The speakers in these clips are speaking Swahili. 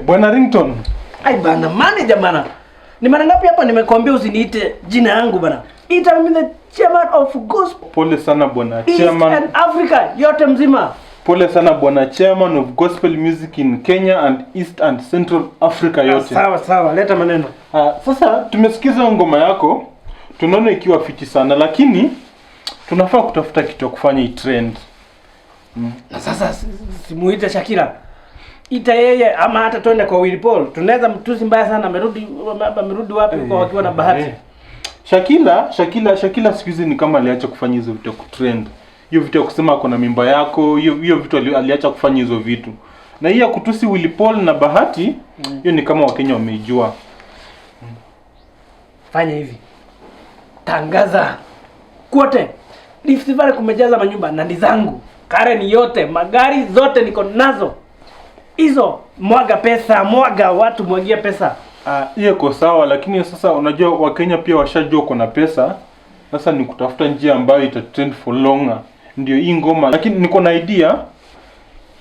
Bwana Ringtone. Ai bana, manager bana. Ni mara ngapi hapa nimekuambia usiniite jina yangu bana. Ita mimi the chairman of gospel. Pole sana bwana chairman. East and Africa yote mzima. Pole sana bwana chairman of gospel music in Kenya and East and Central Africa yote. Sawa, leta maneno. Sasa tumesikiza ngoma yako. Tunaona ikiwa fiti sana lakini tunafaa kutafuta kitu ya kufanya i-trend. Na sasa simuite Shakira. Ita yeye ama hata twende kwa Willy Paul. Tunaweza mtusi mbaya sana amerudi wapi kwa wakiwa na bahati. Shakila siku hizi ni kama aliacha kufanya hizo vitu kutrend. Hiyo vitu ya kusema kuna mimba yako, hiyo vitu aliacha kufanya hizo vitu. Na hiyo kutusi Willy Paul na bahati, hiyo ni kama Wakenya wameijua. Fanya hivi. Tangaza kote. Rift Valley kumejaza manyumba na ndizangu. Karen yote, magari zote niko nazo. Hizo mwaga pesa, watu mwagia pesa. Hiyo iko sawa lakini sasa unajua Wakenya pia washajua kuna pesa. Sasa ni kutafuta njia ambayo itatrend for longer. Ndio hii ngoma lakini niko na idea.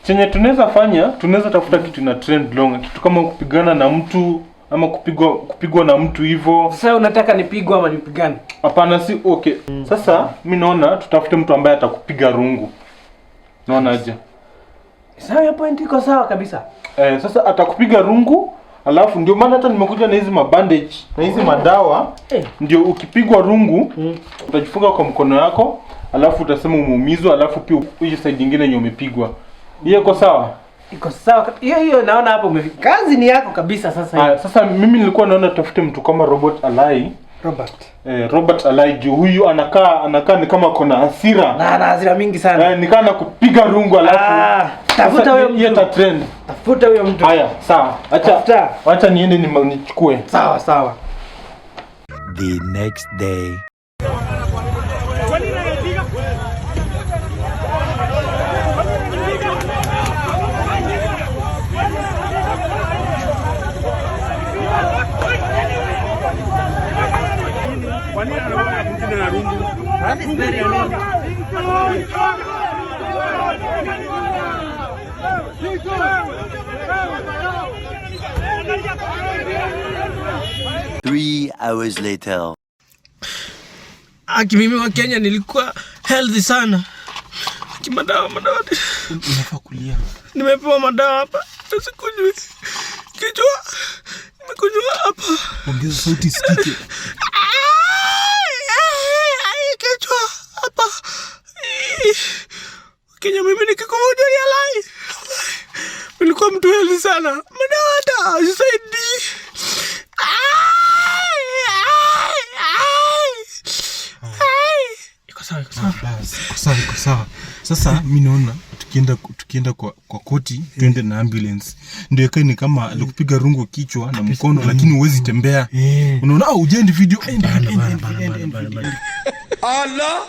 Chenye tunaweza fanya, tunaweza tafuta kitu na trend longer. Kitu kama kupigana na mtu ama kupigwa na mtu hivyo. Sasa unataka nipigwe ama nipigane? Hapana, si okay. Sasa mimi naona tutafute mtu ambaye atakupiga rungu. Naona aje? Sawa, ya point iko sawa kabisa. Sasa atakupiga rungu, alafu ndio maana hata nimekuja na hizi mabandage na hizi madawa. Ndio ukipigwa rungu, utajifunga kwa mkono yako, alafu utasema umeumizwa, alafu pia hiyo side nyingine yenye umepigwa. Hiyo iko sawa? Iko sawa. Hiyo naona hapo umefika. Kazi ni yako kabisa sasa hivi. Sasa mimi nilikuwa naona tutafute mtu kama Robert Alai. Robert Alai juu huyu anakaa ni kama kuna hasira. Na ana hasira mingi sana. Nikaa na kupiga rungu alafu. Tafuta huyo mtu. Yeta trend. Tafuta huyo mtu. Haya, sawa. Acha niende nichukue. Sawa. The next day. Three hours later. Mimi wa Kenya nilikuwa healthy sana. Madawa. Unafaa kulia. Nimepewa madawa hapa. Sikujui. Kichwa. Nimekunywa hapa. Ongeza sauti sikike. Kichwa hapa. Kenya mimi nikikuvuja ni Alai. Nilikuwa mtu healthy sana. Madawa hata usaidi. Iko sawa. Sasa mimi naona tukienda kwa koti twende na ambulance. Ndio yake ni kama alikupiga rungu kichwa na mkono lakini huwezi tembea. Unaona ujendi video. Allah.